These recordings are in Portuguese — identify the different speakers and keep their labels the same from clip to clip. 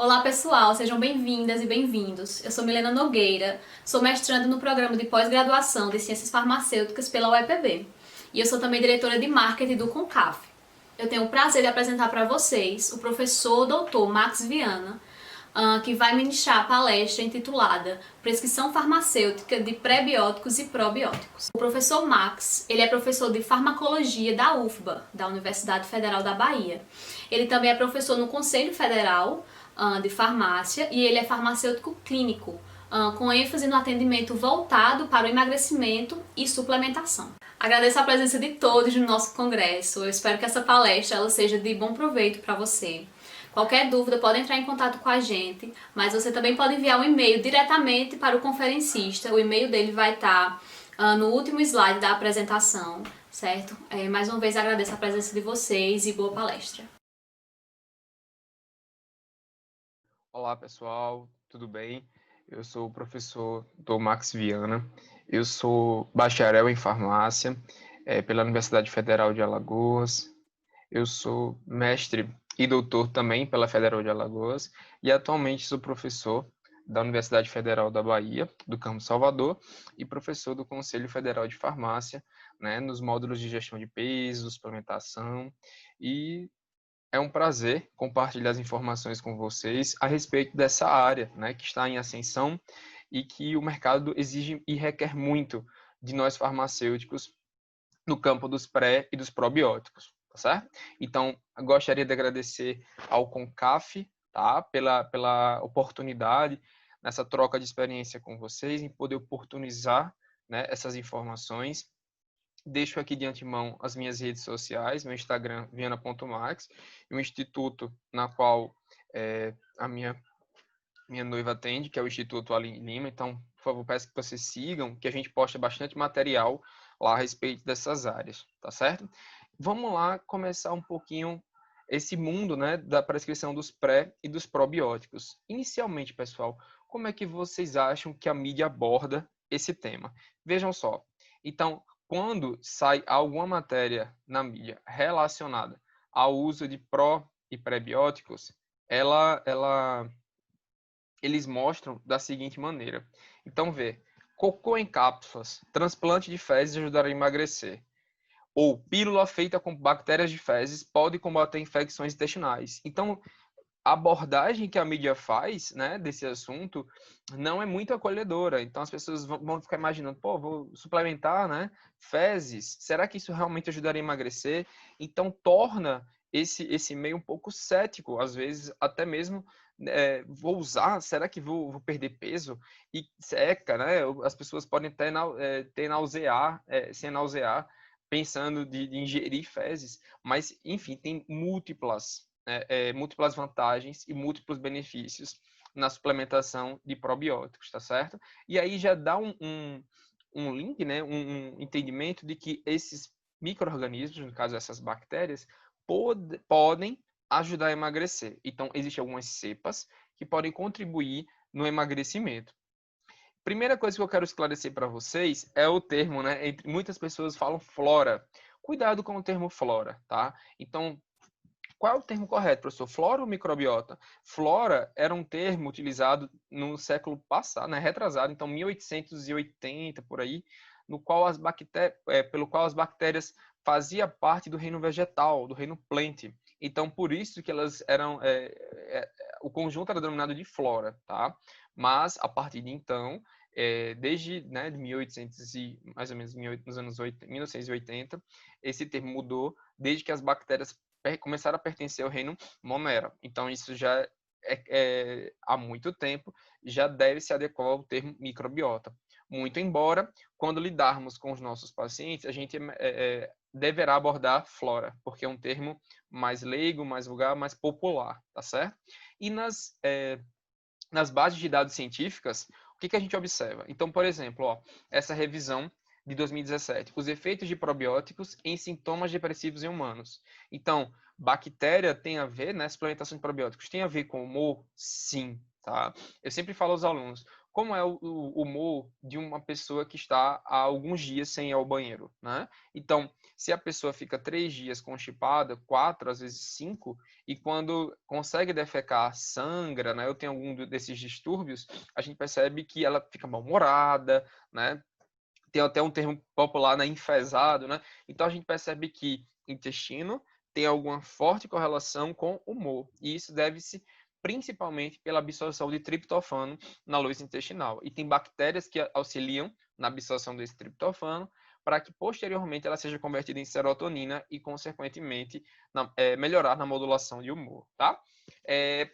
Speaker 1: Olá pessoal, sejam bem-vindas e bem-vindos. Eu sou Milena Nogueira, sou mestranda no programa de pós-graduação de Ciências Farmacêuticas pela UEPB e eu sou também diretora de marketing do CONCAF. Eu tenho o prazer de apresentar para vocês o professor Dr. Max Viana, que vai ministrar a palestra intitulada Prescrição Farmacêutica de Prebióticos e Probióticos. O professor Max, ele é professor de farmacologia da UFBA, da Universidade Federal da Bahia. Ele também é professor no Conselho Federal de Farmácia e ele é farmacêutico clínico, com ênfase no atendimento voltado para o emagrecimento e suplementação. Agradeço a presença de todos no nosso congresso. Eu espero que essa palestra ela seja de bom proveito para você. Qualquer dúvida pode entrar em contato com a gente, mas você também pode enviar um e-mail diretamente para o conferencista. O e-mail dele vai estar no último slide da apresentação, certo? Mais uma vez agradeço a presença de vocês e boa palestra.
Speaker 2: Olá, pessoal, tudo bem? Eu sou o professor Dr. Max Viana. Eu sou bacharel em farmácia pela Universidade Federal de Alagoas. Eu sou mestre e doutor também pela Federal de Alagoas e atualmente sou professor da Universidade Federal da Bahia, do Campus Salvador, e professor do Conselho Federal de Farmácia, né, nos módulos de gestão de peso, suplementação, e é um prazer compartilhar as informações com vocês a respeito dessa área, né, que está em ascensão e que o mercado exige e requer muito de nós farmacêuticos no campo dos pré e dos probióticos, tá certo? Então, gostaria de agradecer ao CONCAF, tá, pela oportunidade nessa troca de experiência com vocês, em poder oportunizar, né, essas informações. Deixo aqui de antemão as minhas redes sociais, meu Instagram, viana.max, e o instituto na qual a minha noiva atende, que é o Instituto Aline Lima. Então, por favor, peço que vocês sigam, que a gente posta bastante material lá a respeito dessas áreas, tá certo? Vamos lá começar um pouquinho esse mundo, né, da prescrição dos pré e dos probióticos. Inicialmente, pessoal, como é que vocês acham que a mídia aborda esse tema? Vejam só. Então, quando sai alguma matéria na mídia relacionada ao uso de pró e prebióticos, eles mostram da seguinte maneira. Então, vê, cocô em cápsulas, transplante de fezes ajudará a emagrecer. Ou pílula feita com bactérias de fezes pode combater infecções intestinais. Então, a abordagem que a mídia faz, né, desse assunto não é muito acolhedora. Então, as pessoas vão ficar imaginando, pô, vou suplementar, né, fezes, será que isso realmente ajudaria a emagrecer? Então, torna esse meio um pouco cético, às vezes até mesmo vou usar, será que vou perder peso? E seca, né? As pessoas podem até ter nausear, se nausear, pensando de ingerir fezes, mas enfim, tem múltiplas vantagens e múltiplos benefícios na suplementação de probióticos, tá certo? E aí já dá um link, né, um entendimento de que esses micro-organismos, no caso essas bactérias, podem ajudar a emagrecer. Então, existem algumas cepas que podem contribuir no emagrecimento. Primeira coisa que eu quero esclarecer para vocês é o termo, né? Muitas pessoas falam flora. Cuidado com o termo flora, tá? Então, qual é o termo correto, professor? Flora ou microbiota? Flora era um termo utilizado no século passado, né? Retrasado, então 1880 por aí, no qual pelo qual as bactérias faziam parte do reino vegetal, do reino plant. Então, por isso que elas eram o conjunto era denominado de flora, tá? Mas a partir de então, desde, né, de 1800 e mais ou menos nos anos 1980, esse termo mudou desde que as bactérias começaram a pertencer ao reino Monera. Então, isso já há muito tempo, já deve se adequar ao termo microbiota. Muito embora, quando lidarmos com os nossos pacientes, a gente deverá abordar flora, porque é um termo mais leigo, mais vulgar, mais popular, tá certo? E nas bases de dados científicas, o que a gente observa? Então, por exemplo, ó, essa revisão de 2017, os efeitos de probióticos em sintomas depressivos em humanos. Então, bactéria tem a ver, né, suplementação de probióticos tem a ver com humor? Sim, tá? Eu sempre falo aos alunos, como é o humor de uma pessoa que está há alguns dias sem ir ao banheiro, né? Então, se a pessoa fica 3 dias constipada, 4, às vezes 5, e quando consegue defecar, sangra, né? Eu tenho algum desses distúrbios, a gente percebe que ela fica mal-humorada, né? Tem até um termo popular, né? Enfesado, né? Então, a gente percebe que intestino tem alguma forte correlação com humor, e isso deve-se principalmente pela absorção de triptofano na luz intestinal. E tem bactérias que auxiliam na absorção desse triptofano para que posteriormente ela seja convertida em serotonina e, consequentemente, melhorar na modulação de humor, tá?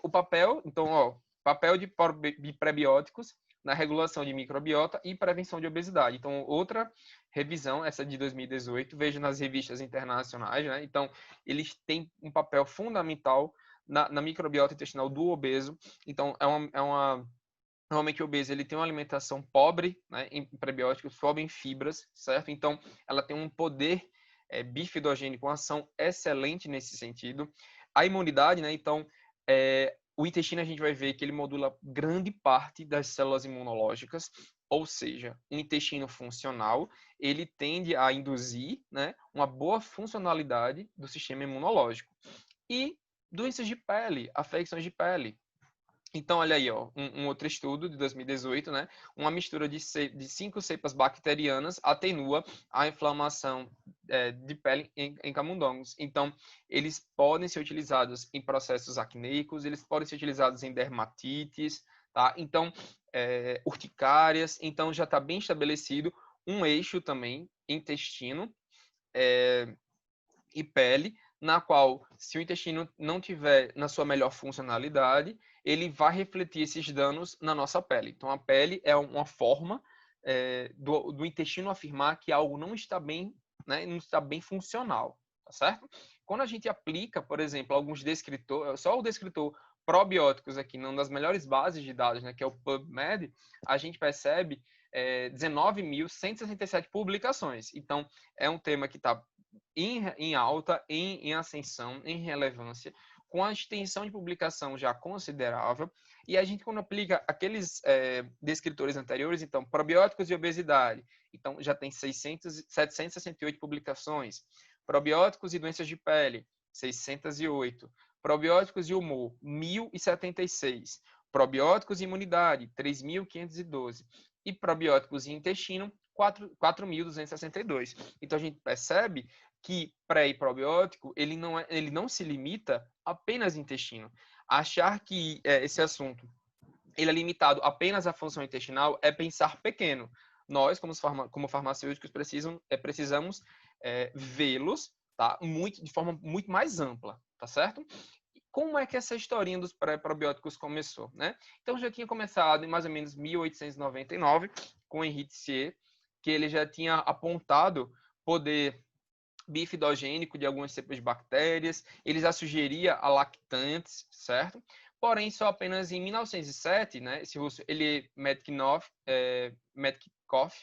Speaker 2: O papel, então, papel de prebióticos na regulação de microbiota e prevenção de obesidade. Então, outra revisão, essa de 2018, vejo nas revistas internacionais, né? Então, eles têm um papel fundamental na microbiota intestinal do obeso. Então, normalmente o obeso ele tem uma alimentação pobre, né, em prebióticos, pobre em fibras, certo? Então, ela tem um poder bifidogênico, uma ação excelente nesse sentido. A imunidade, né? Então, o intestino a gente vai ver que ele modula grande parte das células imunológicas, ou seja, um intestino funcional, ele tende a induzir, né, uma boa funcionalidade do sistema imunológico. E doenças de pele, afecções de pele. Então, olha aí, um outro estudo de 2018, né? Uma mistura de 5 cepas bacterianas atenua a inflamação de pele em camundongos. Então, eles podem ser utilizados em processos acneicos, eles podem ser utilizados em dermatites, tá? Então, urticárias. Então, já está bem estabelecido um eixo também, intestino e pele, na qual, se o intestino não tiver na sua melhor funcionalidade, ele vai refletir esses danos na nossa pele. Então, a pele é uma forma do intestino afirmar que algo não está bem, né, não está bem funcional, tá certo? Quando a gente aplica, por exemplo, alguns descritores, só o descritor probióticos aqui, numa das melhores bases de dados, né, que é o PubMed, a gente percebe 19.167 publicações. Então, é um tema que está em alta, em ascensão, em relevância, com a extensão de publicação já considerável. E a gente, quando aplica aqueles descritores anteriores, então, probióticos e obesidade, então já tem 768 publicações. Probióticos e doenças de pele, 608. Probióticos e humor, 1.076. Probióticos e imunidade, 3.512. E probióticos e intestino, 4.262. Então, a gente percebe que pré e probiótico, ele não se limita apenas ao intestino. Achar que esse assunto ele é limitado apenas à função intestinal é pensar pequeno. Nós, como farmacêuticos, precisamos vê-los, tá? De forma muito mais ampla, tá certo? Como é que essa historinha dos pré-probióticos começou, né? Então, já tinha começado em mais ou menos 1899, com Henri Thier, que ele já tinha apontado poder bifidogênico de algumas cepas de bactérias, ele já sugeria a lactantes, certo? Porém, só apenas em 1907, né, esse russo, Medkov,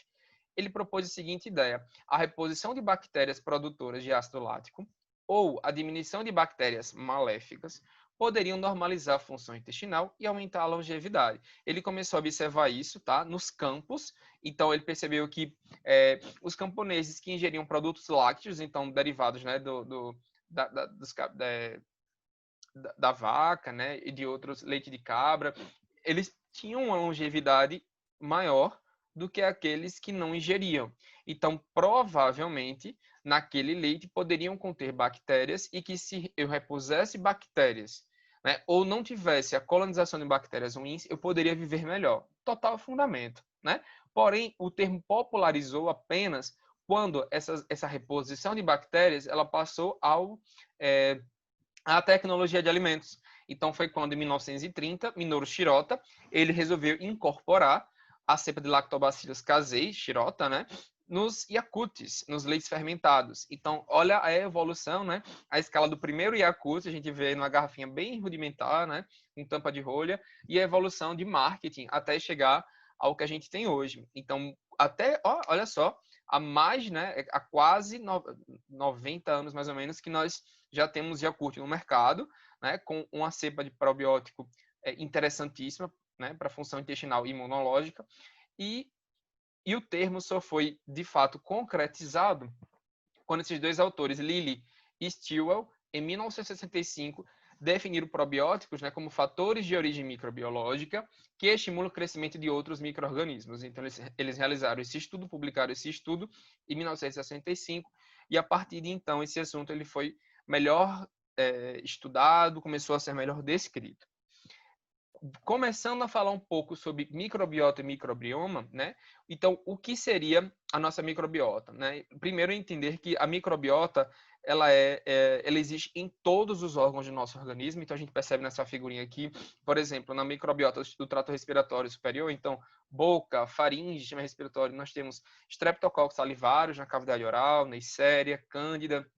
Speaker 2: ele propôs a seguinte ideia: a reposição de bactérias produtoras de ácido lático ou a diminuição de bactérias maléficas poderiam normalizar a função intestinal e aumentar a longevidade. Ele começou a observar isso, tá, nos campos. Então, ele percebeu que os camponeses que ingeriam produtos lácteos, então derivados, né, da vaca, né, e de outros, leite de cabra, eles tinham uma longevidade maior do que aqueles que não ingeriam. Então, provavelmente, naquele leite poderiam conter bactérias e que se eu repusesse bactérias, né, ou não tivesse a colonização de bactérias ruins, eu poderia viver melhor. Total fundamento, né? Porém, o termo popularizou apenas quando essa reposição de bactérias ela passou à tecnologia de alimentos. Então, foi quando, em 1930, Minoru Shirota, ele resolveu incorporar a cepa de Lactobacillus casei, Shirota, né, nos Yakults, nos leites fermentados. Então, olha a evolução, né? A escala do primeiro Yakult, a gente vê numa garrafinha bem rudimentar, né, com tampa de rolha, e a evolução de marketing até chegar ao que a gente tem hoje. Então, olha só, há quase 90 anos, mais ou menos, que nós já temos Yakult no mercado, né, com uma cepa de probiótico interessantíssima, né, para a função intestinal e imunológica, e o termo só foi, de fato, concretizado quando esses dois autores, Lilly e Stilwell, em 1965, definiram probióticos, né, como fatores de origem microbiológica que estimulam o crescimento de outros micro-organismos. Então, eles realizaram esse estudo, publicaram esse estudo em 1965, e a partir de então, esse assunto ele foi melhor estudado, começou a ser melhor descrito. Começando a falar um pouco sobre microbiota e microbioma, né? Então, o que seria a nossa microbiota, né? Primeiro, entender que a microbiota ela existe em todos os órgãos do nosso organismo. Então, a gente percebe nessa figurinha aqui, por exemplo, na microbiota do trato respiratório superior, então, boca, faringe, sistema respiratório, nós temos Streptococcus salivários na cavidade oral, Neisseria, Cândida,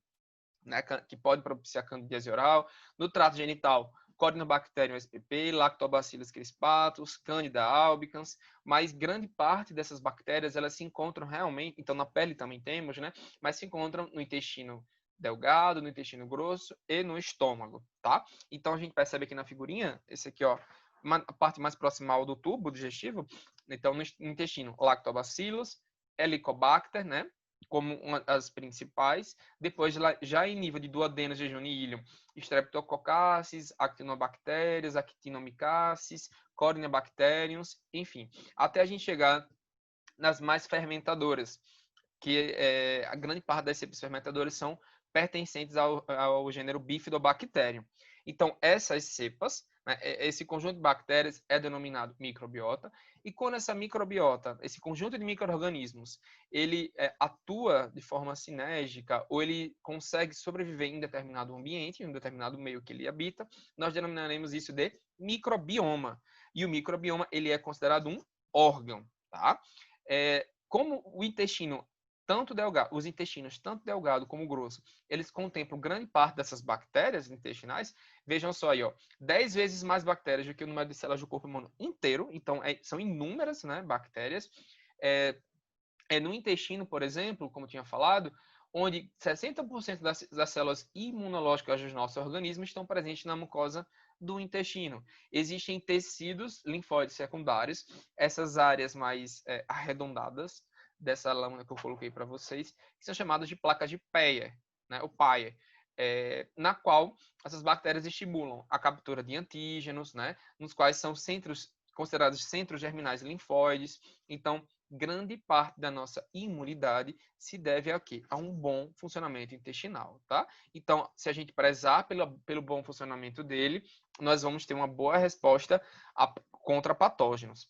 Speaker 2: né, que pode propiciar candidíase oral. No trato genital, Corynebacterium spp, Lactobacillus crispatus, Candida albicans, mas grande parte dessas bactérias elas se encontram realmente, então na pele também temos, né, mas se encontram no intestino delgado, no intestino grosso e no estômago, tá? Então a gente percebe aqui na figurinha, esse aqui, ó, a parte mais proximal do tubo digestivo, então no intestino, Lactobacillus, Helicobacter, né, como uma das principais. Depois, já em nível de duodenos, jejum e íleon, Streptococcus, Actinobacterias, Actinomyces, Corynebacteriums, enfim, até a gente chegar nas mais fermentadoras, que a grande parte das cepas fermentadoras são pertencentes ao gênero Bifidobacterium. Então, essas cepas, né, esse conjunto de bactérias é denominado microbiota, e quando essa microbiota, esse conjunto de micro-organismos, ele atua de forma sinérgica, ou ele consegue sobreviver em determinado ambiente, em um determinado meio que ele habita, nós denominaremos isso de microbioma. E o microbioma, ele é considerado um órgão, tá? Como o intestino tanto delgado, os intestinos, tanto delgado como grosso, eles contemplam grande parte dessas bactérias intestinais. Vejam só aí, ó, 10 vezes mais bactérias do que o número de células do corpo humano inteiro. Então, são inúmeras, né, bactérias. No intestino, por exemplo, como eu tinha falado, onde 60% das células imunológicas dos nossos organismos estão presentes na mucosa do intestino. Existem tecidos linfóides secundários, essas áreas mais arredondadas dessa lâmina que eu coloquei para vocês, que são chamadas de placas de Peyer, né, o Peyer, na qual essas bactérias estimulam a captura de antígenos, né, nos quais são considerados centros germinais linfóides. Então, grande parte da nossa imunidade se deve a quê? A um bom funcionamento intestinal, tá? Então, se a gente prezar pelo bom funcionamento dele, nós vamos ter uma boa resposta contra patógenos.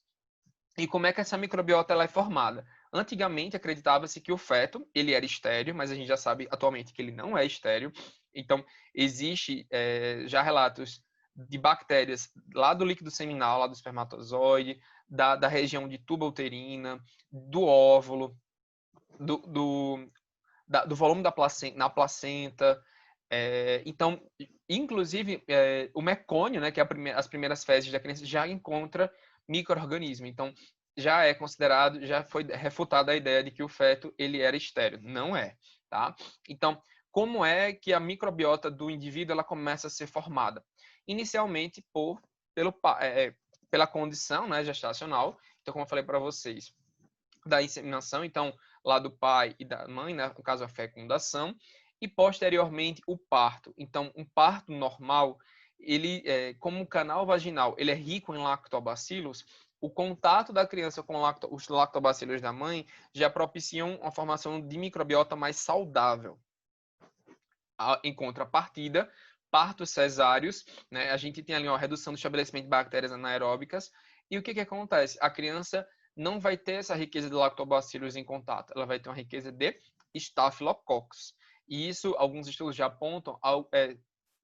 Speaker 2: E como é que essa microbiota ela é formada? Antigamente acreditava-se que o feto ele era estéril, mas a gente já sabe atualmente que ele não é estéril. Então, existe já relatos de bactérias lá do líquido seminal, lá do espermatozoide, da região de tuba uterina, do óvulo, do volume na placenta. Então, inclusive, o mecônio, né, que é as primeiras fezes da criança, já encontra micro-organismo. Então, já é considerado, já foi refutada a ideia de que o feto ele era estéril. Não é, tá? Então, como é que a microbiota do indivíduo ela começa a ser formada? Inicialmente pela condição, né, gestacional. Então, como eu falei para vocês, da inseminação, então, lá do pai e da mãe, né, no caso a fecundação, e posteriormente o parto. Então, um parto normal, ele, como o canal vaginal, ele é rico em lactobacilos, o contato da criança com os lactobacilos da mãe já propiciam uma formação de microbiota mais saudável. Em contrapartida, partos cesáreos, né, a gente tem ali uma redução do estabelecimento de bactérias anaeróbicas, e o que acontece? A criança não vai ter essa riqueza de lactobacilos em contato, ela vai ter uma riqueza de Staphylococcus. E isso, alguns estudos já apontam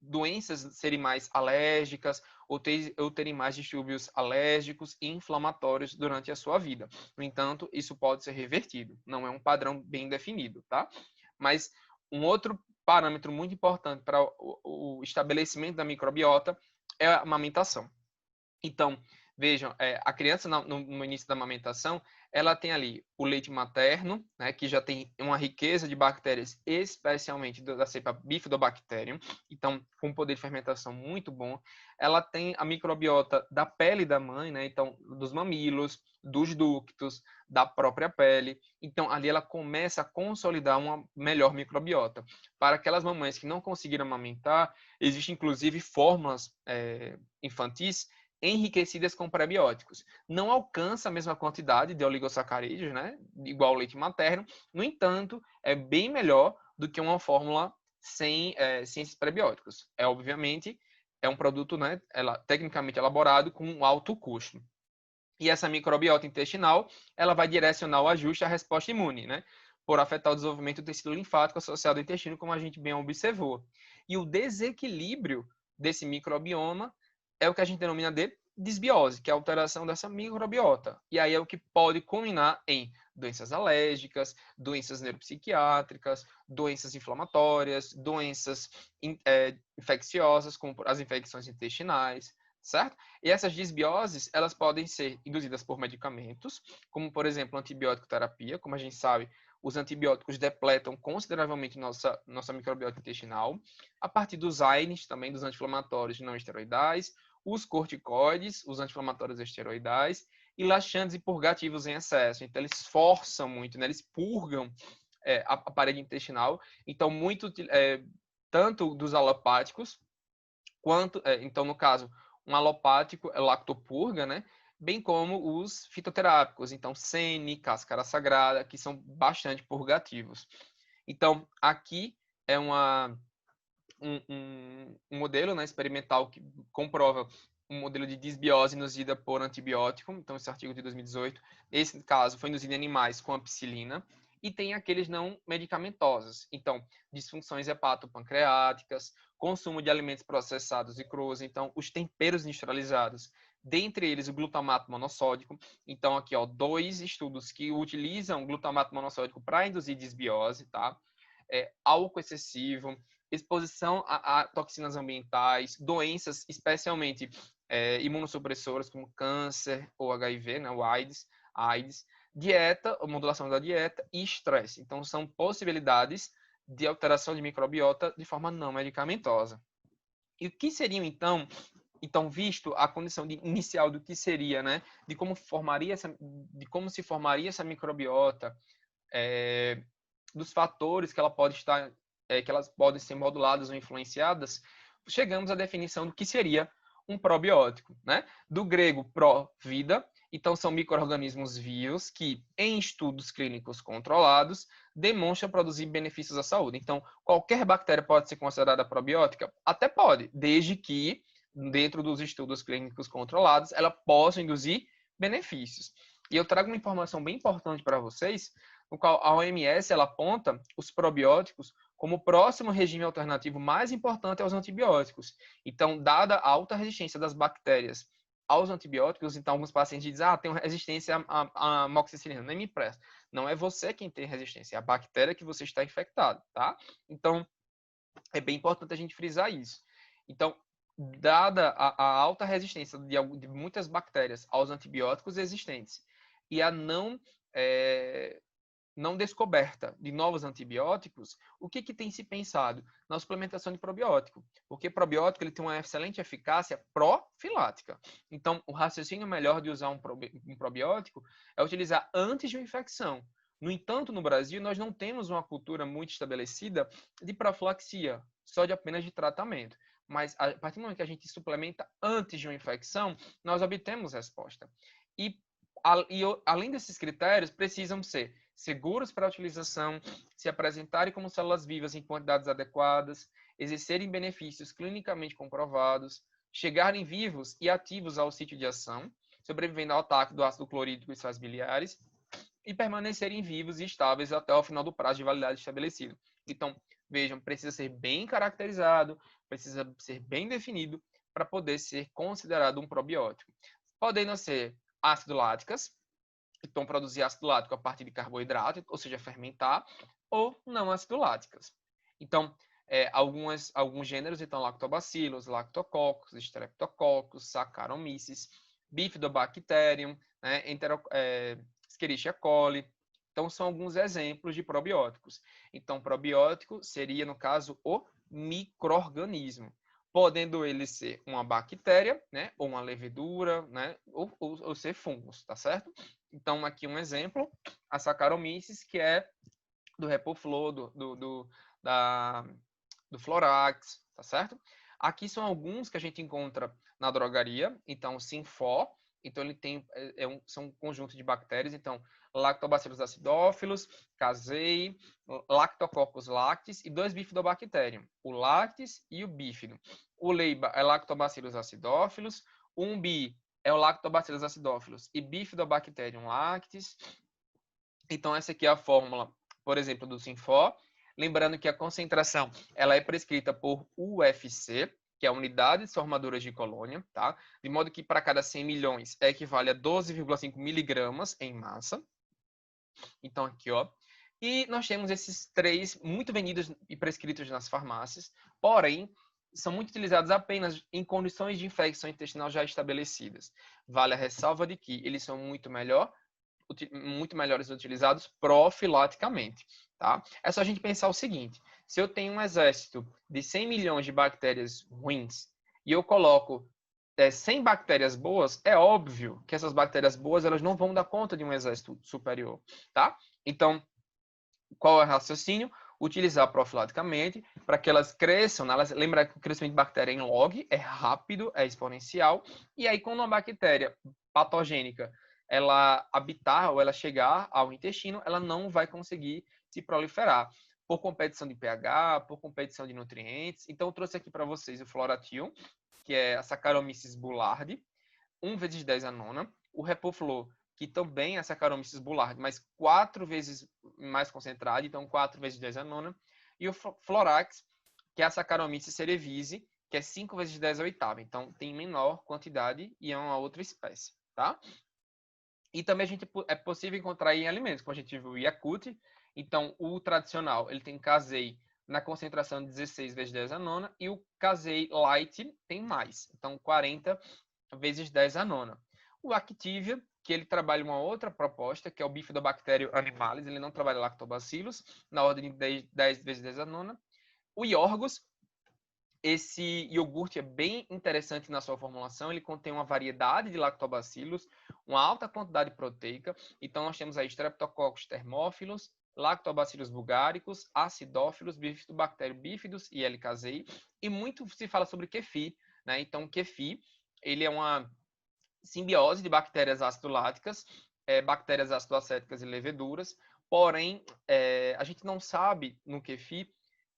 Speaker 2: doenças serem mais alérgicas ou terem mais distúrbios alérgicos e inflamatórios durante a sua vida. No entanto, isso pode ser revertido. Não é um padrão bem definido, tá? Mas um outro parâmetro muito importante para o estabelecimento da microbiota é a amamentação. Então, Vejam, a criança no início da amamentação, ela tem ali o leite materno, né, que já tem uma riqueza de bactérias, especialmente da cepa Bifidobacterium, então com um poder de fermentação muito bom. Ela tem a microbiota da pele da mãe, né, então dos mamilos, dos ductos, da própria pele. Então ali ela começa a consolidar uma melhor microbiota. Para aquelas mamães que não conseguiram amamentar, existem inclusive fórmulas infantis enriquecidas com prebióticos. Não alcança a mesma quantidade de oligosacarídeos, né? Igual ao leite materno. No entanto, é bem melhor do que uma fórmula sem esses prebióticos. Obviamente, é um produto, né, tecnicamente elaborado com um alto custo. E essa microbiota intestinal, ela vai direcionar o ajuste à resposta imune, né? Por afetar o desenvolvimento do tecido linfático associado ao intestino, como a gente bem observou. E o desequilíbrio desse microbioma é o que a gente denomina de disbiose, que é a alteração dessa microbiota. E aí é o que pode culminar em doenças alérgicas, doenças neuropsiquiátricas, doenças inflamatórias, doenças infecciosas, como as infecções intestinais, certo? E essas disbioses, elas podem ser induzidas por medicamentos, como, por exemplo, antibiótico terapia. Como a gente sabe, os antibióticos depletam consideravelmente nossa microbiota intestinal, a partir dos AINES, também dos anti-inflamatórios não esteroidais, os corticoides, os anti-inflamatórios esteroidais, e laxantes e purgativos em excesso. Então, eles forçam muito, né? Eles purgam a parede intestinal. Então, tanto dos alopáticos, quanto, então, no caso, um alopático é lactopurga, né? Bem como os fitoterápicos, então sene, cáscara sagrada, que são bastante purgativos. Então, aqui é um modelo, né, experimental que comprova um modelo de disbiose induzida por antibiótico, então esse artigo de 2018, nesse caso foi induzido em animais com ampicilina, e tem aqueles não medicamentosos, então disfunções hepatopancreáticas, consumo de alimentos processados e crus, então os temperos industrializados, dentre eles o glutamato monossódico. Então aqui, ó, 2 estudos que utilizam glutamato monossódico para induzir disbiose, tá? Álcool excessivo, exposição a toxinas ambientais, doenças especialmente imunossupressoras como câncer ou HIV, né, o AIDS, dieta, modulação da dieta e estresse. Então são possibilidades de alteração de microbiota de forma não medicamentosa. E o que seriam então visto a condição inicial do que seria, né, de como se formaria essa microbiota, dos fatores que ela pode estar, que elas podem ser moduladas ou influenciadas, chegamos à definição do que seria um probiótico, né? Do grego pro, vida, então são micro-organismos vivos que, em estudos clínicos controlados, demonstram produzir benefícios à saúde. Então, qualquer bactéria pode ser considerada probiótica? Até pode, desde que, dentro dos estudos clínicos controlados, ela possa induzir benefícios. E eu trago uma informação bem importante para vocês, no qual a OMS ela aponta os probióticos como o próximo regime alternativo mais importante aos antibióticos. Então, dada a alta resistência das bactérias aos antibióticos, então alguns pacientes dizem, tenho resistência à amoxicilina, nem me presta. Não é você quem tem resistência, é a bactéria que você está infectado, tá? Então, é bem importante a gente frisar isso. Então, dada a alta resistência de muitas bactérias aos antibióticos existentes e a não descoberta de novos antibióticos, o que tem se pensado? Na suplementação de probiótico, porque probiótico ele tem uma excelente eficácia profilática. Então, o raciocínio melhor de usar um probiótico é utilizar antes de uma infecção. No entanto, no Brasil, nós não temos uma cultura muito estabelecida de profilaxia, só de apenas de tratamento. Mas, a partir do momento que a gente suplementa antes de uma infecção, nós obtemos resposta. E além desses critérios, precisam ser seguros para a utilização, se apresentarem como células vivas em quantidades adequadas, exercerem benefícios clinicamente comprovados, chegarem vivos e ativos ao sítio de ação, sobrevivendo ao ataque do ácido clorídrico e suas biliares, e permanecerem vivos e estáveis até o final do prazo de validade estabelecido. Então, vejam, precisa ser bem caracterizado, precisa ser bem definido para poder ser considerado um probiótico. Podendo ser ácido láticas, então produzir ácido lático a partir de carboidrato, ou seja, fermentar, ou não ácido láticas. Então, alguns gêneros, então lactobacilos, lactococcus, streptococcus, saccharomyces, Bifidobacterium, né, Escherichia coli. Então, são alguns exemplos de probióticos. Então, probiótico seria, no caso, o micro-organismo, podendo ele ser uma bactéria, né, ou uma levedura, né, ou ser fungos, tá certo? Então, aqui um exemplo, a Saccharomyces, que é do Repoflor, do Florax, tá certo? Aqui são alguns que a gente encontra na drogaria. Então, Sinfó, então ele tem são um conjunto de bactérias. Então, Lactobacillus acidófilos, Casei, Lactococcus lactis e 2 Bifidobacterium, o lactis e o bífido. O Leiba é Lactobacillus acidófilos, o Umbi é o Lactobacillus acidófilos e Bifidobacterium lactis. Então, essa aqui é a fórmula, por exemplo, do Sinfó. Lembrando que a concentração ela é prescrita por UFC, que é a Unidades Formadoras de Colônia, tá? De modo que para cada 100 milhões equivale a 12,5 miligramas em massa. Então, aqui, ó. E nós temos esses 3 muito vendidos e prescritos nas farmácias, porém, são muito utilizados apenas em condições de infecção intestinal já estabelecidas. Vale a ressalva de que eles são muito melhores utilizados profilaticamente, tá? É só a gente pensar o seguinte: se eu tenho um exército de 100 milhões de bactérias ruins e eu coloco 100 bactérias boas, é óbvio que essas bactérias boas elas não vão dar conta de um exército superior, tá? Então, qual é o raciocínio? Utilizar profilaticamente para que elas cresçam. Lembra que o crescimento de bactéria em log é rápido, é exponencial, e aí quando uma bactéria patogênica ela habitar ou ela chegar ao intestino, ela não vai conseguir se proliferar por competição de pH, por competição de nutrientes. Então, eu trouxe aqui para vocês o Florathion, que é a Saccharomyces boulardii, 1 vezes 10 a nona. O Repoflor, que também é Saccharomyces boulardii, mas 4 vezes mais concentrado, então 4 vezes 10 a nona. E o Florax, que é a Saccharomyces cerevisiae, que é 5 vezes 10 a oitava. Então, tem menor quantidade e é uma outra espécie, tá? E também é possível encontrar em alimentos, como a gente viu o Yakult. Então, o tradicional, ele tem Casei na concentração de 16 vezes 10 a nona, e o Casei Light tem mais, então 40 vezes 10 a nona. O Activia, que ele trabalha uma outra proposta, que é o Bifidobacterium animalis, ele não trabalha lactobacillus, na ordem de 10 vezes 10 a nona. O Yorgos, esse iogurte é bem interessante na sua formulação, ele contém uma variedade de lactobacilos, uma alta quantidade proteica. Então, nós temos aí Streptococcus thermophilus, Lactobacillus bulgaricus, acidófilos, Bifidobacterium bífidos e L. casei. E muito se fala sobre kefir, né? Então, o kefir, ele é uma simbiose de bactérias ácido-láticas, bactérias ácido-acéticas e leveduras. Porém, a gente não sabe no kefir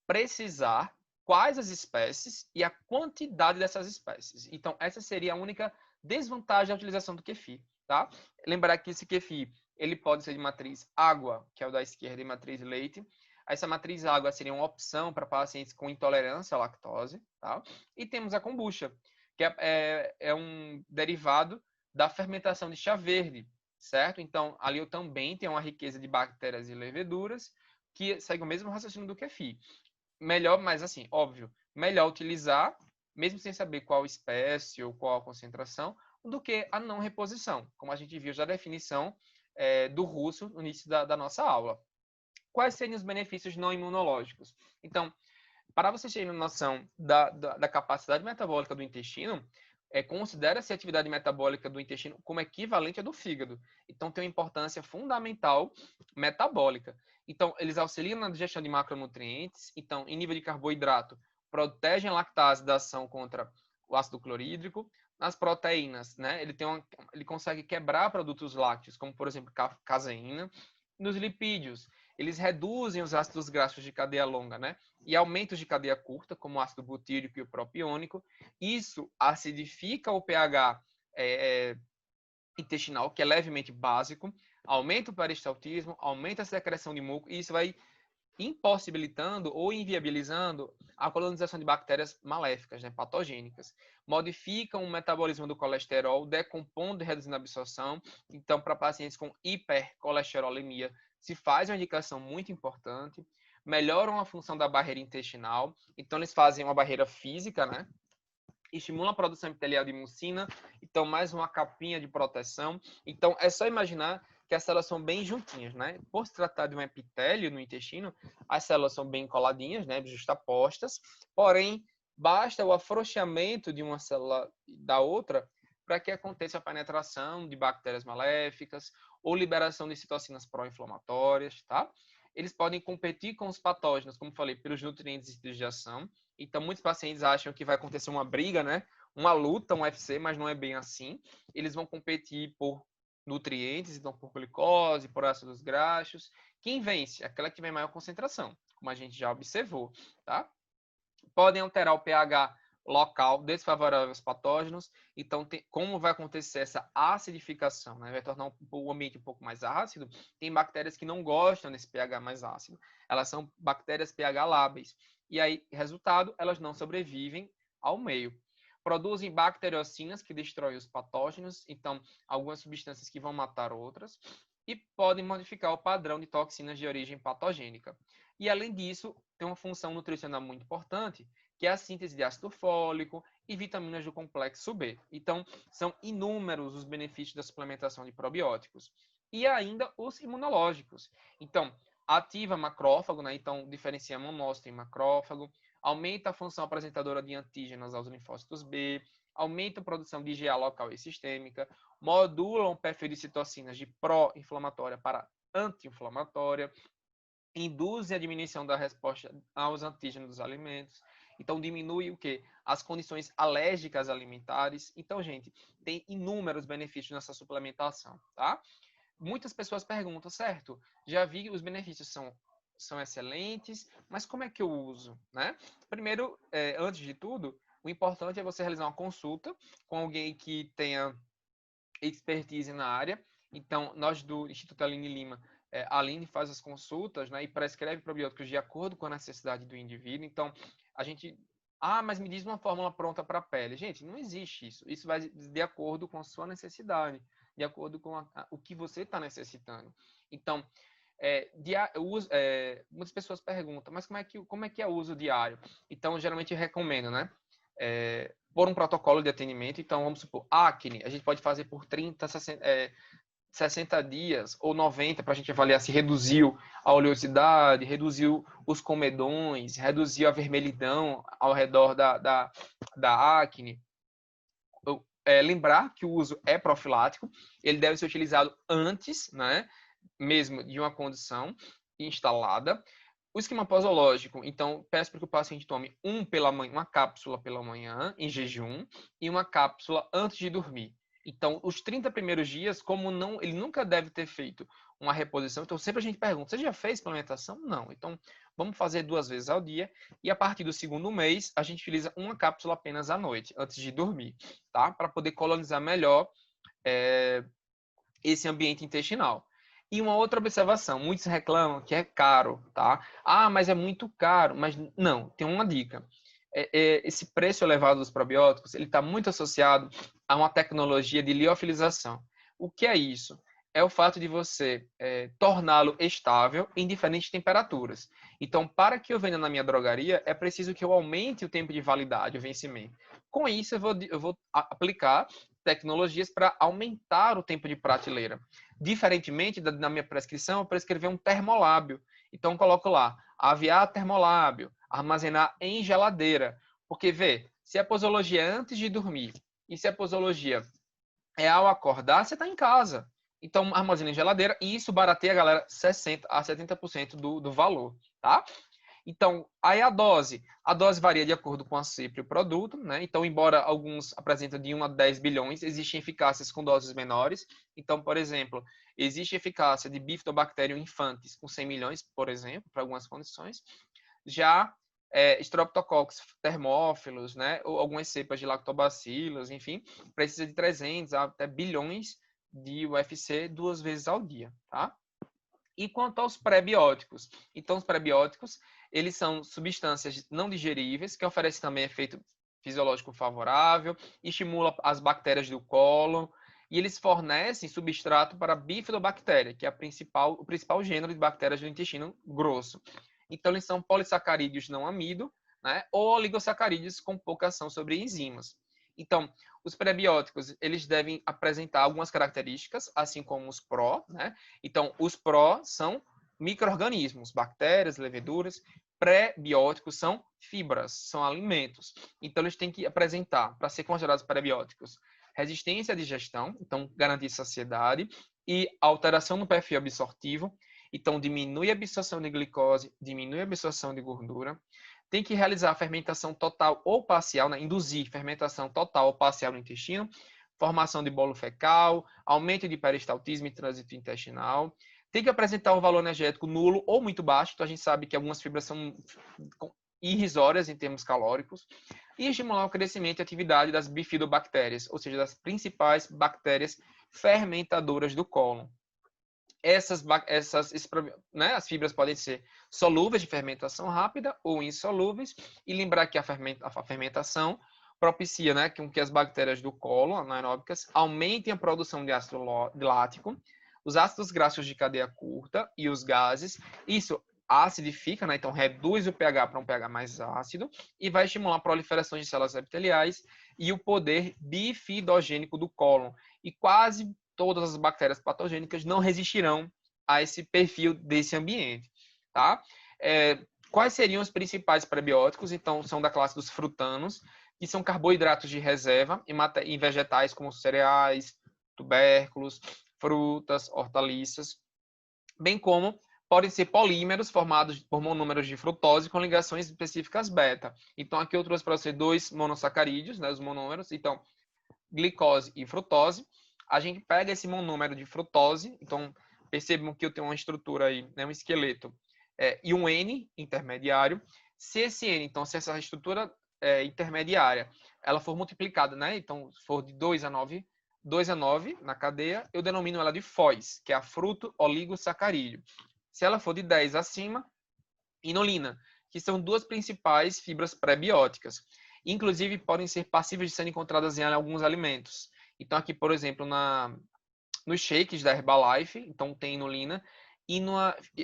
Speaker 2: precisar quais as espécies e a quantidade dessas espécies. Então, essa seria a única desvantagem da utilização do kefir, tá? Lembrar que esse kefir, ele pode ser de matriz água, que é o da esquerda, e matriz leite. Essa matriz água seria uma opção para pacientes com intolerância à lactose, tá? E temos a kombucha, que é um derivado da fermentação de chá verde, certo? Então, ali eu também tenho uma riqueza de bactérias e leveduras que segue o mesmo raciocínio do kefir. Melhor, mas assim, óbvio, melhor utilizar, mesmo sem saber qual espécie ou qual a concentração, do que a não reposição, como a gente viu já a definição do russo no início da nossa aula. Quais seriam os benefícios não imunológicos? Então, para vocês terem noção da capacidade metabólica do intestino, considera-se a atividade metabólica do intestino como equivalente à do fígado. Então, tem uma importância fundamental metabólica. Então, eles auxiliam na digestão de macronutrientes. Então, em nível de carboidrato, protegem a lactase da ação contra o ácido clorídrico. Nas proteínas, né, ele consegue quebrar produtos lácteos, como, por exemplo, caseína. Nos lipídios, eles reduzem os ácidos graxos de cadeia longa, né? E aumentos de cadeia curta, como o ácido butírico e o propiônico. Isso acidifica o pH intestinal, que é levemente básico, aumenta o peristaltismo, aumenta a secreção de muco, e isso vai impossibilitando ou inviabilizando a colonização de bactérias maléficas, né, patogênicas. Modificam o metabolismo do colesterol, decompondo e reduzindo a absorção. Então, para pacientes com hipercolesterolemia, se faz uma indicação muito importante. Melhoram a função da barreira intestinal. Então, eles fazem uma barreira física, né, estimula a produção epitelial de mucina, então mais uma capinha de proteção. Então é só imaginar que as células são bem juntinhas, né? Por se tratar de um epitélio no intestino, as células são bem coladinhas, né, justapostas, porém basta o afrouxamento de uma célula da outra para que aconteça a penetração de bactérias maléficas ou liberação de citocinas pró-inflamatórias, tá? Eles podem competir com os patógenos, como falei, pelos nutrientes de ação. Então, muitos pacientes acham que vai acontecer uma briga, né? Uma luta, um UFC, mas não é bem assim. Eles vão competir por nutrientes, então por glicose, por ácidos graxos. Quem vence? Aquela que vem maior concentração, como a gente já observou, tá? Podem alterar o pH local, desfavorável aos patógenos. Então, como vai acontecer essa acidificação, né? Vai tornar o ambiente um pouco mais ácido. Tem bactérias que não gostam desse pH mais ácido. Elas são bactérias pH lábeis. E aí, resultado, elas não sobrevivem ao meio. Produzem bacteriocinas que destroem os patógenos, então, algumas substâncias que vão matar outras. E podem modificar o padrão de toxinas de origem patogênica. E, além disso, tem uma função nutricional muito importante, que é a síntese de ácido fólico e vitaminas do complexo B. Então, são inúmeros os benefícios da suplementação de probióticos. E ainda os imunológicos. Então, ativa macrófago, né? Então, diferencia monócito e macrófago, aumenta a função apresentadora de antígenos aos linfócitos B, aumenta a produção de IgA local e sistêmica, modulam o perfil de citocinas de pró-inflamatória para anti-inflamatória, induzem a diminuição da resposta aos antígenos dos alimentos. Então, diminui o quê? As condições alérgicas alimentares. Então, gente, tem inúmeros benefícios nessa suplementação, tá? Muitas pessoas perguntam, certo? Já vi que os benefícios são excelentes, mas como é que eu uso, né? Primeiro, antes de tudo, o importante é você realizar uma consulta com alguém que tenha expertise na área. Então, nós do Instituto Aline Lima, a Aline faz as consultas, né, e prescreve probióticos de acordo com a necessidade do indivíduo. Então, a gente... mas me diz uma fórmula pronta para a pele. Gente, não existe isso. Isso vai de acordo com a sua necessidade, de acordo com o que você está necessitando. Então, muitas pessoas perguntam, mas como é que é o uso diário? Então, geralmente eu recomendo, né? Por um protocolo de atendimento. Então, vamos supor, acne, a gente pode fazer por 30, 60 dias ou 90 para a gente avaliar se reduziu a oleosidade, reduziu os comedões, reduziu a vermelhidão ao redor da acne. Lembrar que o uso é profilático, ele deve ser utilizado antes, né, mesmo de uma condição instalada. O esquema posológico, então, peço para que o paciente tome uma cápsula pela manhã, em jejum, e uma cápsula antes de dormir. Então, os 30 primeiros dias, ele nunca deve ter feito uma reposição, então sempre a gente pergunta, você já fez suplementação? Não. Então, vamos fazer 2 vezes ao dia, e a partir do segundo mês, a gente utiliza uma cápsula apenas à noite, antes de dormir, tá? Para poder colonizar melhor esse ambiente intestinal. E uma outra observação, muitos reclamam que é caro, tá? Mas é muito caro. Mas não, tem uma dica. Esse preço elevado dos probióticos, ele está muito associado a uma tecnologia de liofilização. O que é isso? É o fato de você torná-lo estável em diferentes temperaturas. Então, para que eu venda na minha drogaria, é preciso que eu aumente o tempo de validade, o vencimento. Com isso, eu vou aplicar tecnologias para aumentar o tempo de prateleira. Diferentemente da minha prescrição, eu prescrevi um termolábio. Então, coloco lá, aviar termolábio, armazenar em geladeira. Porque, se a posologia é antes de dormir e se a posologia é ao acordar, você está em casa. Então, armazena em geladeira e isso barateia, galera, 60% a 70% do valor, tá? Então, aí a dose varia de acordo com a cepa e o produto, né? Então, embora alguns apresentem de 1 a 10 bilhões, existem eficácias com doses menores. Então, por exemplo, existe eficácia de Bifidobacterium infantis com 100 milhões, por exemplo, para algumas condições. Já Streptococcus thermophilus, né? Ou algumas cepas de lactobacillus, enfim, precisa de 300 até bilhões de UFC 2 vezes ao dia, tá? E quanto aos prebióticos? Então, os prebióticos, eles são substâncias não digeríveis, que oferecem também efeito fisiológico favorável, estimula as bactérias do cólon, e eles fornecem substrato para a bifidobactéria, que é o principal gênero de bactérias do intestino grosso. Então, eles são polissacarídeos não amido, né? Ou oligosacarídeos com pouca ação sobre enzimas. Então, os prebióticos, eles devem apresentar algumas características, assim como os pró, né? Então, os pró são micro-organismos, bactérias, leveduras. Pré-bióticos são fibras, são alimentos. Então, eles têm que apresentar, para ser considerados prebióticos, resistência à digestão, então garantir saciedade, e alteração no perfil absortivo, então diminui a absorção de glicose, diminui a absorção de gordura. Tem que realizar a fermentação total ou parcial, né? Induzir fermentação total ou parcial no intestino, formação de bolo fecal, aumento de peristaltismo e trânsito intestinal. Tem que apresentar um valor energético nulo ou muito baixo, então a gente sabe que algumas fibras são irrisórias em termos calóricos, e estimular o crescimento e atividade das bifidobactérias, ou seja, das principais bactérias fermentadoras do cólon. Né, as fibras podem ser solúveis de fermentação rápida ou insolúveis, e lembrar que a fermentação propicia, né, que as bactérias do cólon anaeróbicas aumentem a produção de ácido lático, os ácidos graxos de cadeia curta e os gases. Isso acidifica, né, então reduz o pH para um pH mais ácido e vai estimular a proliferação de células epiteliais e o poder bifidogênico do cólon. E quase todas as bactérias patogênicas não resistirão a esse perfil desse ambiente, tá? Quais seriam os principais prebióticos? Então, são da classe dos frutanos, que são carboidratos de reserva em vegetais como cereais, tubérculos, frutas, hortaliças, bem como podem ser polímeros formados por monômeros de frutose com ligações específicas beta. Então, aqui eu trouxe para você 2 monossacarídeos, né, os monômeros, então, glicose e frutose. A gente pega esse monômero de frutose, então percebam que eu tenho uma estrutura aí, né, um esqueleto, e um N intermediário. Se esse N, então, se essa estrutura intermediária, ela for multiplicada, né, então, se for de 2 a 9 na cadeia, eu denomino ela de FOS, que é a fruto oligosacarídeo. Se ela for de 10 acima, inulina, que são 2 principais fibras pré-bióticas. Inclusive, podem ser passíveis de serem encontradas em alguns alimentos. Então, aqui, por exemplo, nos shakes da Herbalife, então tem inulina, e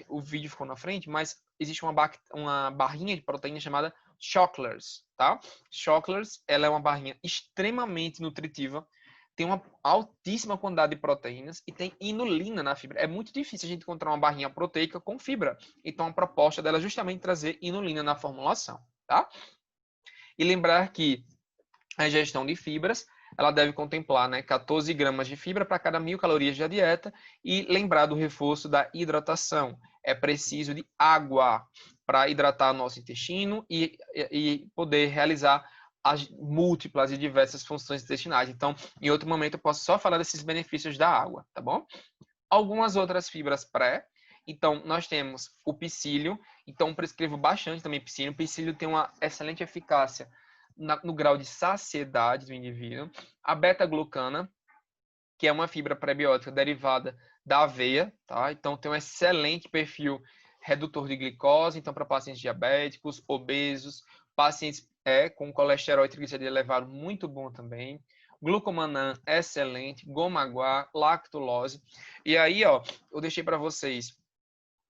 Speaker 2: o vídeo ficou na frente, mas existe uma barrinha de proteína chamada Shocklers, tá? Shocklers, ela é uma barrinha extremamente nutritiva, tem uma altíssima quantidade de proteínas e tem inulina na fibra. É muito difícil a gente encontrar uma barrinha proteica com fibra. Então, a proposta dela é justamente trazer inulina na formulação, tá? E lembrar que a ingestão de fibras, ela deve contemplar, né, 14 gramas de fibra para cada 1.000 calorias da dieta, e lembrar do reforço da hidratação. É preciso de água para hidratar nosso intestino e poder realizar as múltiplas e diversas funções intestinais. Então, em outro momento, eu posso só falar desses benefícios da água, tá bom? Algumas outras fibras pré. Então, nós temos o psyllium. Então, prescrevo bastante também psyllium. O psyllium tem uma excelente eficácia no grau de saciedade do indivíduo. A beta-glucana, que é uma fibra prebiótica derivada da aveia, tá? Então, tem um excelente perfil redutor de glicose, então, para pacientes diabéticos, obesos, pacientes com colesterol e triglicerídeos elevado, muito bom também. Glucomannan, excelente. Goma-guar, lactulose. E aí, ó, eu deixei para vocês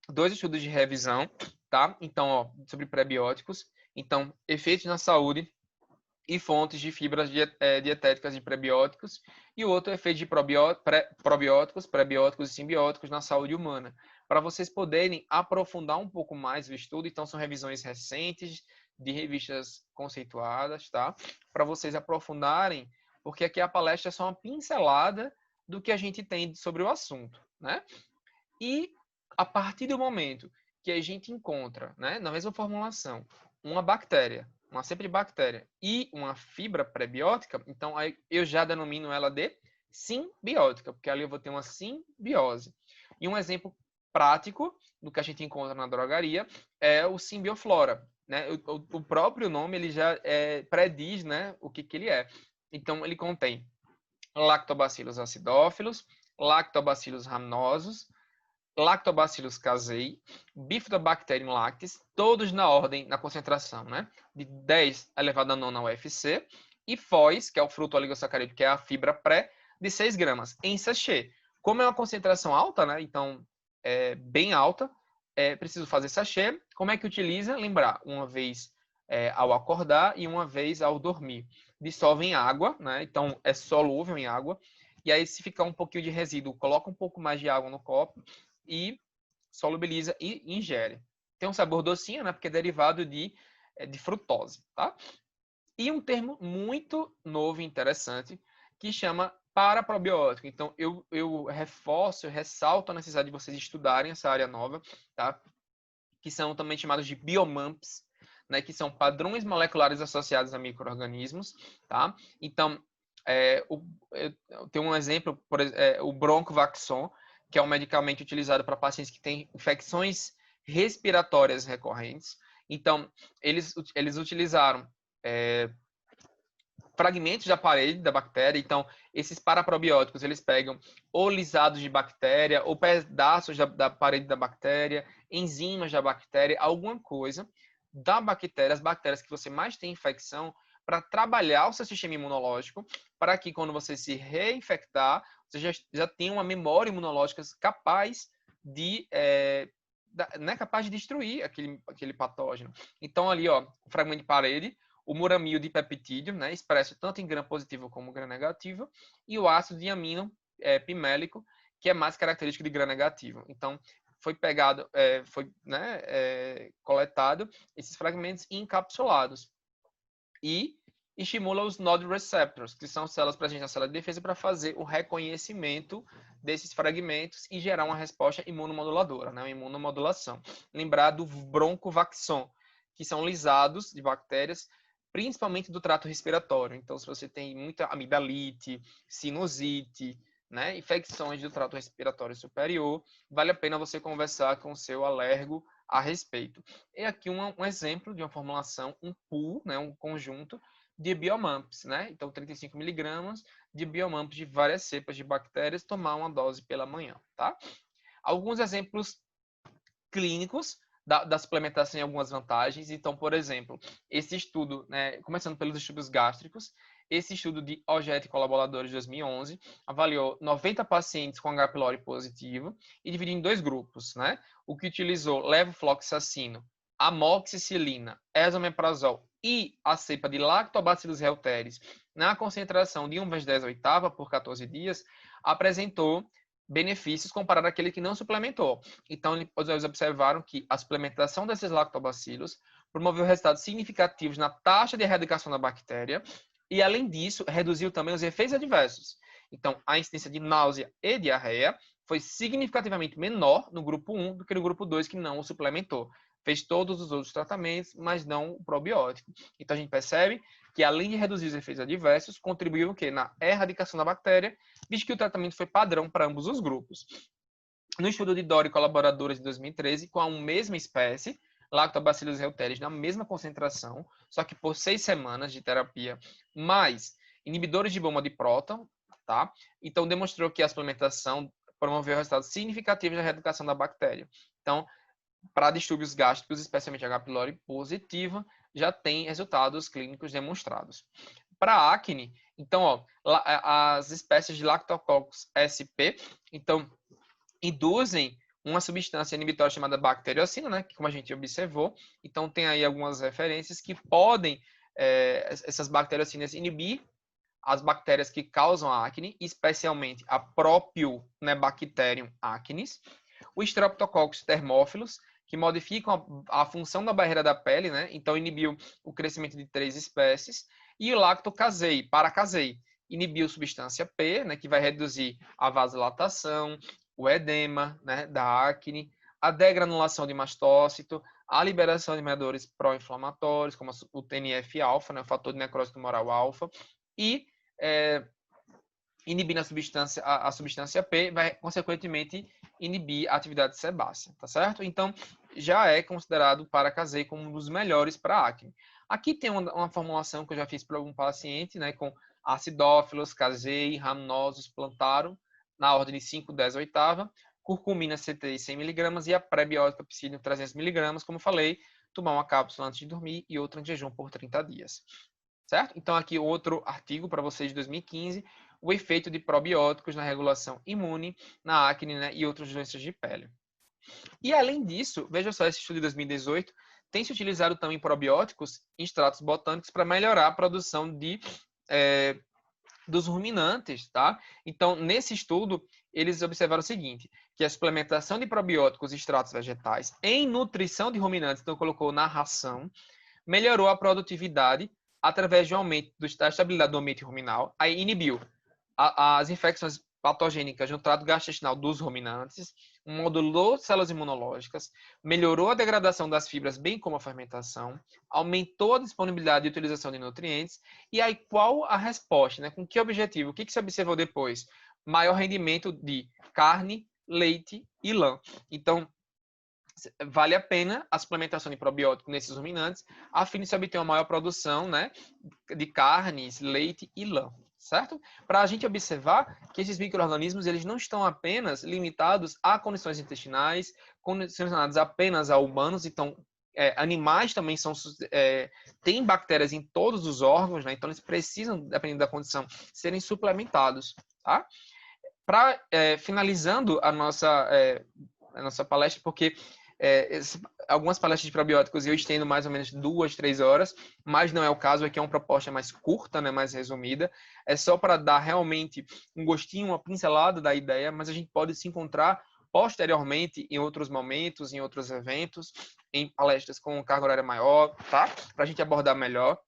Speaker 2: 2 estudos de revisão, tá? Então, ó, sobre prebióticos. Então, efeitos na saúde e fontes de fibras dietéticas de prebióticos, e o outro é efeito de probióticos, prebióticos e simbióticos na saúde humana, para vocês poderem aprofundar um pouco mais o estudo. Então, são revisões recentes de revistas conceituadas, tá? Para vocês aprofundarem, porque aqui a palestra é só uma pincelada do que a gente tem sobre o assunto, né? E a partir do momento que a gente encontra, né, na mesma formulação, uma bactéria, uma cepa de bactéria e uma fibra prebiótica, então aí eu já denomino ela de simbiótica, porque ali eu vou ter uma simbiose. E um exemplo prático do que a gente encontra na drogaria é o Simbioflora, né? O próprio nome ele já prediz, né, o que ele é. Então ele contém Lactobacillus acidófilos, Lactobacillus rhamnosus, Lactobacillus casei, Bifidobacterium lactis, todos na ordem, na concentração, né? De 10 elevado a 9 UFC, e FOS, que é o fruto oligosacarídeo, que é a fibra pré, de 6 gramas, em sachê. Como é uma concentração alta, né? Então, bem alta, preciso fazer sachê. Como é que utiliza? Lembrar, uma vez ao acordar e uma vez ao dormir. Dissolve em água, né? Então é solúvel em água. E aí, se ficar um pouquinho de resíduo, coloca um pouco mais de água no copo e solubiliza e ingere. Tem um sabor docinho, né? Porque é derivado de frutose, tá? E um termo muito novo e interessante que chama paraprobiótico. Então, eu reforço, eu ressalto a necessidade de vocês estudarem essa área nova, tá? Que são também chamados de biomamps, né? Que são padrões moleculares associados a micro-organismos, tá? Então, eu tenho um exemplo, o Broncovaxon, que é um medicamento utilizado para pacientes que têm infecções respiratórias recorrentes. Então, eles utilizaram fragmentos da parede da bactéria. Então, esses paraprobióticos, eles pegam ou lisados de bactéria, ou pedaços da parede da bactéria, enzimas da bactéria, alguma coisa da bactéria, as bactérias que você mais tem infecção, para trabalhar o seu sistema imunológico, para que quando você se reinfectar, você já tenha uma memória imunológica capaz de capaz de destruir aquele patógeno. Então, ali, ó, o fragmento de parede, o muramil de peptídeo, né, expresso tanto em gram positivo como gram negativo, e o ácido de amino pimélico, que é mais característico de gram negativo. Então, foi pegado, coletado esses fragmentos encapsulados e estimula os node receptors, que são células presentes na célula de defesa, para fazer o reconhecimento desses fragmentos e gerar uma resposta imunomoduladora, né, uma imunomodulação. Lembrar do Broncovaxon, que são lisados de bactérias, principalmente do trato respiratório. Então, se você tem muita amidalite, sinusite, né, infecções do trato respiratório superior, vale a pena você conversar com o seu alérgico a respeito. E aqui um exemplo de uma formulação, um pool, né, um conjunto de biomamps, né? Então, 35 miligramas de biomamps de várias cepas de bactérias, tomar uma dose pela manhã, tá? Alguns exemplos clínicos da suplementação e algumas vantagens. Então, por exemplo, esse estudo, né, começando pelos estudos gástricos, esse estudo de OJET colaboradores de 2011 avaliou 90 pacientes com H. pylori positivo e dividiu em dois grupos, né? O que utilizou levofloxacino, amoxicilina, esomeprazol e a cepa de Lactobacillus reuteri na concentração de 1/10 por 14 dias, apresentou benefícios comparado àquele que não suplementou. Então, eles observaram que a suplementação desses lactobacilos promoveu resultados significativos na taxa de erradicação da bactéria e, além disso, reduziu também os efeitos adversos. Então, a incidência de náusea e diarreia foi significativamente menor no grupo 1 do que no grupo 2, que não o suplementou. Fez todos os outros tratamentos, mas não o probiótico. Então, a gente percebe que, além de reduzir os efeitos adversos, contribuiu o quê? Na erradicação da bactéria, visto que o tratamento foi padrão para ambos os grupos. No estudo de Dory e colaboradores de 2013, com a mesma espécie, Lactobacillus reuteri, na mesma concentração, só que por 6 semanas de terapia, mais inibidores de bomba de próton, tá? Então, demonstrou que a suplementação promoveu resultados significativos na erradicação da bactéria. Então, para distúrbios gástricos, especialmente H. pylori positiva, já tem resultados clínicos demonstrados. Para acne, então, ó, as espécies de Lactococcus SP, então, induzem uma substância inibitória chamada bacteriocina, né, que como a gente observou, então tem aí algumas referências que podem, essas bacteriocinas inibir as bactérias que causam a acne, especialmente a Propionibacterium acnes, o Streptococcus thermophilus, que modificam a função da barreira da pele, né? Então inibiu o crescimento de 3 espécies, e o Lactocasei, Paracasei, inibiu substância P, né, que vai reduzir a vasodilatação, o edema, né, da acne, a degranulação de mastócito, a liberação de mediadores pró-inflamatórios, como o TNF-alfa, né, o fator de necrose tumoral alfa, e inibindo a substância P, vai, consequentemente, inibir a atividade sebácea, tá certo? Então, já é considerado Paracasei como um dos melhores para acne. Aqui tem uma formulação que eu já fiz para algum paciente, né, com acidófilos, casei, ramnosos, plantaro, na ordem de 5, 10, oitava, curcumina CTI 100 mg e a prebiótica psídio 300 mg, como falei, tomar uma cápsula antes de dormir e outra em jejum por 30 dias. Certo? Então, aqui outro artigo para vocês de 2015, o efeito de probióticos na regulação imune, na acne, né, e outras doenças de pele. E, além disso, veja só, esse estudo de 2018 tem se utilizado também probióticos em extratos botânicos para melhorar a produção dos ruminantes, tá? Então, nesse estudo, eles observaram o seguinte, que a suplementação de probióticos e extratos vegetais em nutrição de ruminantes, então colocou na ração, melhorou a produtividade através de um aumento da estabilidade do ambiente ruminal, aí inibiu as infecções patogênicas no trato gastrointestinal dos ruminantes, modulou células imunológicas, melhorou a degradação das fibras, bem como a fermentação, aumentou a disponibilidade e utilização de nutrientes. E aí, qual a resposta? Né? Com que objetivo? O que se observou depois? Maior rendimento de carne, leite e lã. Então, vale a pena a suplementação de probiótico nesses ruminantes, a fim de se obter uma maior produção, né, de carnes, leite e lã. Certo? Para a gente observar que esses micro-organismos eles não estão apenas limitados a condições intestinais, condicionados apenas a humanos, então animais também têm bactérias em todos os órgãos, né? Então eles precisam, dependendo da condição, serem suplementados. Tá? Finalizando a nossa palestra, porque algumas palestras de probióticos eu estendo mais ou menos 2, 3 horas, mas não é o caso, aqui é uma proposta mais curta, né, mais resumida, é só para dar realmente um gostinho, uma pincelada da ideia, mas a gente pode se encontrar posteriormente em outros momentos, em outros eventos, em palestras com carga horária maior, tá? Para a gente abordar melhor,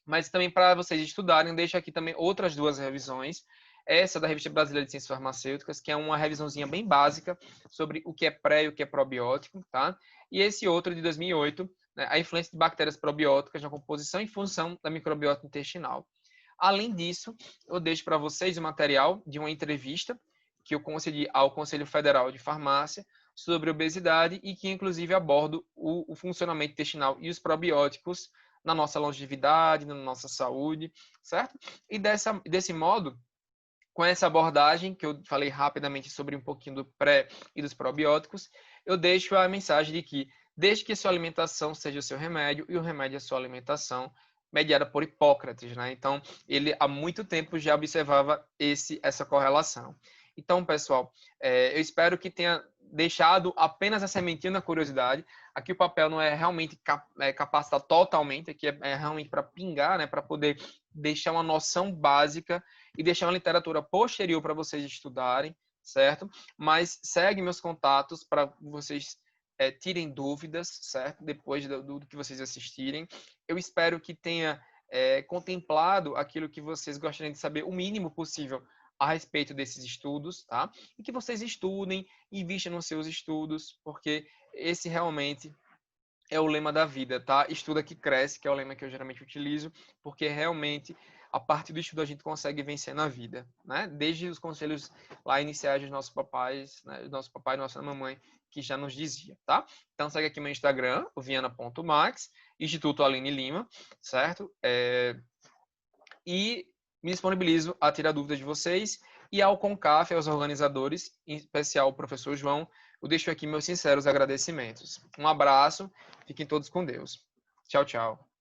Speaker 2: mas também para vocês estudarem, deixo aqui também outras 2 revisões, essa da Revista Brasileira de Ciências Farmacêuticas, que é uma revisãozinha bem básica sobre o que é pré e o que é probiótico, tá? E esse outro de 2008, né, a influência de bactérias probióticas na composição e função da microbiota intestinal. Além disso, eu deixo para vocês o material de uma entrevista que eu concedi ao Conselho Federal de Farmácia sobre obesidade e que, inclusive, abordo o funcionamento intestinal e os probióticos na nossa longevidade, na nossa saúde, certo? E desse modo, com essa abordagem, que eu falei rapidamente sobre um pouquinho do pré e dos probióticos, eu deixo a mensagem de que, desde que a sua alimentação seja o seu remédio e o remédio é a sua alimentação, mediada por Hipócrates, né? Então, ele há muito tempo já observava essa correlação. Então, pessoal, eu espero que tenha deixado apenas a sementinha da curiosidade. Aqui o papel não é realmente capacitar totalmente, aqui é realmente para pingar, né? Para poder deixar uma noção básica e deixar uma literatura posterior para vocês estudarem, certo? Mas segue meus contatos para vocês tirem dúvidas, certo? Depois do que vocês assistirem. Eu espero que tenha contemplado aquilo que vocês gostariam de saber, o mínimo possível, a respeito desses estudos, tá? E que vocês estudem, invistam nos seus estudos, porque esse realmente é o lema da vida, tá? Estuda que cresce, que é o lema que eu geralmente utilizo, porque realmente a partir do estudo a gente consegue vencer na vida, né? Desde os conselhos lá iniciais dos nossos papais, né? Do nosso papai e nossa mamãe, que já nos dizia, tá? Então segue aqui meu Instagram, o viana.max, Instituto Aline Lima, certo? E me disponibilizo a tirar dúvidas de vocês e ao CONCAF, aos organizadores, em especial o professor João, eu deixo aqui meus sinceros agradecimentos. Um abraço, fiquem todos com Deus. Tchau, tchau.